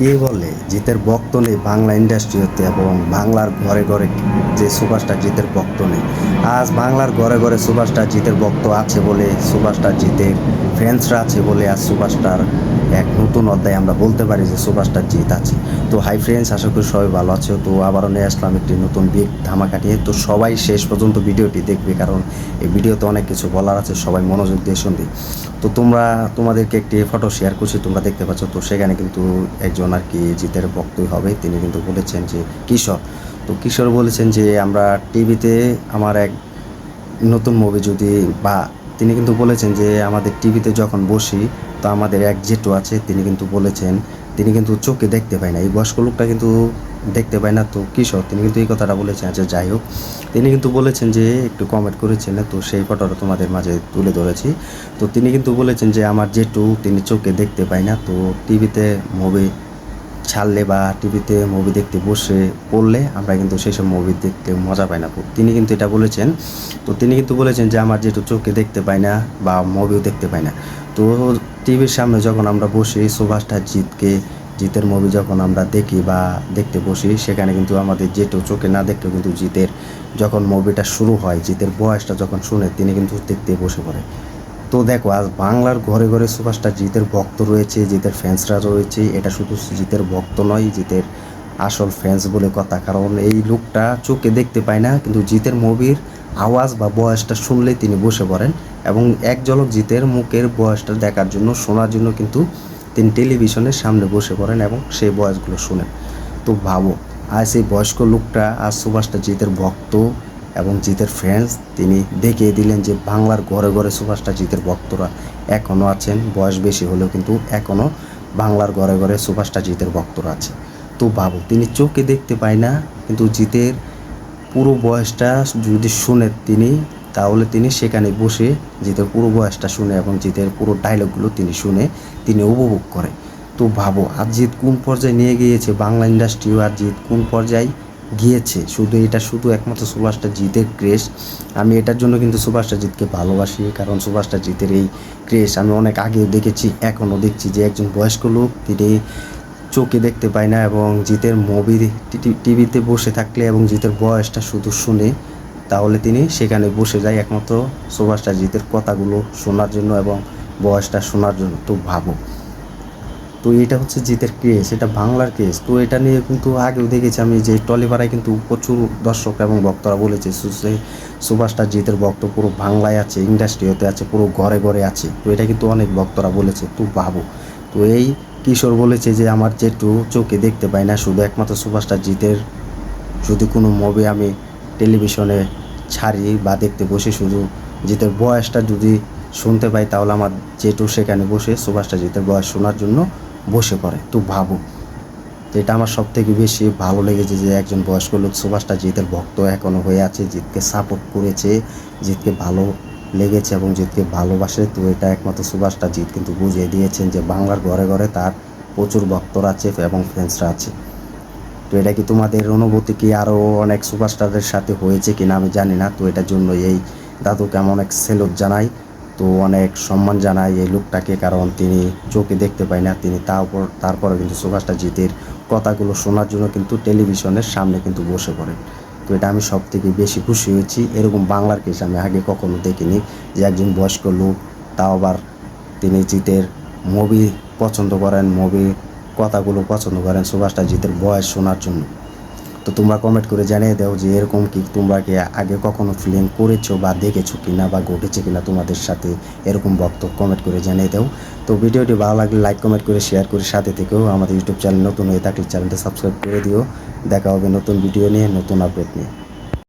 কে বলে জিতের ভক্ত নেই বাংলা ইন্ডাস্ট্রিতে এবং বাংলার ঘরে ঘরে যে সুপারস্টার জিতের ভক্ত নেই। আজ বাংলার ঘরে ঘরে সুপারস্টার জিতের ভক্ত আছে বলে, সুপারস্টার জিতের ফ্যান্সরা আছে বলে আজ সুপারস্টার এক নতুন অধ্যায় আমরা বলতে পারি যে সুপারস্টার জিত আছে। তো হাই ফ্রেন্ডস, আশা করি সবাই ভালো আছো। তো আবারও নিয়ে আসলাম একটি নতুন বিগ ধামাকা নিয়ে। তো সবাই শেষ পর্যন্ত ভিডিওটি দেখবে, কারণ এই ভিডিওতে অনেক কিছু বলার আছে, সবাই মনোযোগ দিয়ে শুনবে। তো তোমাদেরকে একটি ফটো শেয়ার করছি, তোমরা দেখতে পাচ্ছ। তো সেখানে কিন্তু একজন আর কি জিতের ভক্তই হবে, তিনি কিন্তু বলেছেন যে কিশোর। তো কিশোর বলেছেন যে আমরা টিভিতে আমার এক নতুন মুভি যদি বা তিনি কিন্তু বলেছেন যে আমাদের টিভিতে যখন বসি, তো আমাদের এক জেঠু আছে, তিনি কিন্তু বলেছেন তিনি কিন্তু চোখে দেখতে পায় না, এই বয়স্ক লোকটা কিন্তু দেখতে পায় না। তো কিশোর তিনি কিন্তু এই কথাটা বলেছেন। আচ্ছা যাই হোক, তিনি কিন্তু বলেছেন যে একটু কমেন্ট করেছেন, তো সেই ফটোটা তোমাদের মাঝে তুলে ধরেছি। তো তিনি কিন্তু বলেছেন যে আমার জেঠু তিনি চোখে দেখতে পায় না, তো টিভিতে মুভি ছাড়লে বা টিভিতে মুভি দেখতে বসে পড়লে আমরা কিন্তু সেসব মুভি দেখতে মজা পাই না। তো তিনি কিন্তু এটা বলেছেন। তো তিনি কিন্তু বলেছেন যে আমার যেহেতু চোখে দেখতে পাই না বা মুভিও দেখতে পাই না, তো টিভির সামনে যখন আমরা বসি সুভাষটা জিতের মুভি যখন আমরা দেখি বা দেখতে বসি, সেখানে কিন্তু আমাদের যেটু চোখে না দেখলেও কিন্তু জিতের যখন মুভিটা শুরু হয়, জিতের বয়সটা যখন শুনে তিনি কিন্তু দেখতে বসে পড়ে। তো দেখো, আজ বাংলার ঘরে ঘরে সুপারস্টার জিতের ভক্ত রয়েছে, জিতের ফ্যান্সরা রয়েছে। এটা শুধু জিতের ভক্ত নয়, জিতের আসল ফ্যান্স বলে কথা। কারণ এই লোকটা চোখে দেখতে পায় না, কিন্তু জিতের মুভির আওয়াজ বা বয়সটা শুনলেই তিনি বসে পড়েন এবং এক ঝলক জিতের মুখের বয়সটা দেখার জন্য, শোনার জন্য কিন্তু তিনি টেলিভিশনের সামনে বসে পড়েন এবং সেই বয়সগুলো শুনেন। তো ভাবো, আজ এই বয়স্ক লোকটা আজ সুপারস্টার জিতের ভক্ত এবং জিতের ফ্রেন্ডস, তিনি দেখিয়ে দিলেন যে বাংলার ঘরে ঘরে সুপারস্টার জিতের ভক্তরা এখনও আছেন। বয়স বেশি হলেও কিন্তু এখনও বাংলার ঘরে ঘরে সুপারস্টার জিতের ভক্তরা আছে। তো ভাবো, তিনি চোখে দেখতে পায় না, কিন্তু জিতের পুরো বয়সটা যদি শুনে তিনি, তাহলে তিনি সেখানে বসে জিতের পুরো বয়সটা শুনে এবং জিতের পুরো ডায়লগগুলো তিনি শুনে তিনি উপভোগ করে। তো ভাবো, আজ জিৎ কোন পর্যায়ে নিয়ে গিয়েছে বাংলা ইন্ডাস্ট্রিও, আর জিৎ কোন পর্যায়ে গিয়েছে। শুধু একমাত্র সুভাষটা জিতের ক্রেজ। আমি এটার জন্য কিন্তু সুভাষটা জিতকে ভালোবাসি, কারণ সুভাষটা জিতের এই ক্রেজ আমি অনেক আগেও দেখেছি, এখনও দেখছি যে একজন বয়স্ক লোক তিনি চোখে দেখতে পায় না এবং জিতের মুভি টিভিতে বসে থাকলে এবং জিতের বয়সটা শুধু শুনে, তাহলে তিনি সেখানে বসে যায় একমাত্র সুভাষটা জিতের কথাগুলো শোনার জন্য এবং বয়সটা শোনার জন্য। তো ভাবো, তো এটা হচ্ছে জিতের ক্রেজ, এটা বাংলার ক্রেজ। তো এটা নিয়ে কিন্তু আগেও দেখেছি আমি যে টলিপাড়ায় কিন্তু প্রচুর দর্শক এবং ভক্তরা বলেছে সুভাষটা জিতের ভক্ত পুরো বাংলায় আছে, ইন্ডাস্ট্রিতে আছে, পুরো ঘরে ঘরে আছে। তো এটা কিন্তু অনেক ভক্তরা বলেছে। তো ভাবো, তো এই কিশোর বলেছে যে আমার যেটু চোখে দেখতে পাই না, শুধু একমাত্র সুভাষটা জিতের যদি কোনো মুভি আমি টেলিভিশনে ছাড়ি বা দেখতে বসে, শুধু জিতের বয়সটা যদি শুনতে পাই, তাহলে আমার যেটু সেখানে বসে সুভাষটা জিতের বয়স শোনার জন্য বসে পড়ে। তো ভাবো, যেটা আমার সবথেকে বেশি ভালো লেগেছে যে একজন বয়স্ক লোক সুভাষটা জিতের ভক্ত এখনও হয়ে আছে, জিতকে সাপোর্ট করেছে, জিতকে ভালো লেগেছে এবং জিতকে ভালোবাসে। তো এটা একমাত্র সুভাষটা জিত কিন্তু বুঝিয়ে দিয়েছেন যে বাংলার ঘরে ঘরে তার প্রচুর ভক্তরা আছে এবং ফ্যান্সরা আছে। তো এটা কি তোমাদের অনুভূতি কি আরও অনেক সুপারস্টারদের সাথে হয়েছে কিনা আমি জানি না। তো এটার জন্য এই দাদুকে আমি অনেক সেলুট জানাই, তো অনেক সম্মান জানাই এই লোকটাকে, কারণ তিনি চোখে দেখতে পায় না, তিনি তারপরে কিন্তু সুভাষটা জিতের কথাগুলো শোনার জন্য কিন্তু টেলিভিশনের সামনে কিন্তু বসে পড়েন। তো এটা আমি সব থেকে বেশি খুশি হয়েছি। এরকম বাংলার কেস আমি আগে কখনো দেখিনি, যে একজন বয়স্ক লোক, তাও আবার তিনি জিতের মুভি পছন্দ করেন, মুভি কথাগুলো পছন্দ করেন সুভাষটা জিতের বয়স শোনার জন্য। তো তোমরা কমেন্ট করে জানিয়ে দাও যে এরকম কি তোমরা কি আগে কখনো ফিলিং করেছো বা দেখেছো কিনা বা ঘটেছে কিনা তোমাদের সাথে এরকম বক্তব্য, কমেন্ট করে জানিয়ে দাও। তো ভিডিওটি ভালো লাগলে লাইক কমেন্ট করে শেয়ার করে সাথে থেকেও আমাদের ইউটিউব চ্যানেল নতুন হয়ে থাকলে চ্যানেলটা সাবস্ক্রাইব করে দিও। দেখা হবে নতুন ভিডিও নিয়ে, নতুন আপডেট নিয়ে।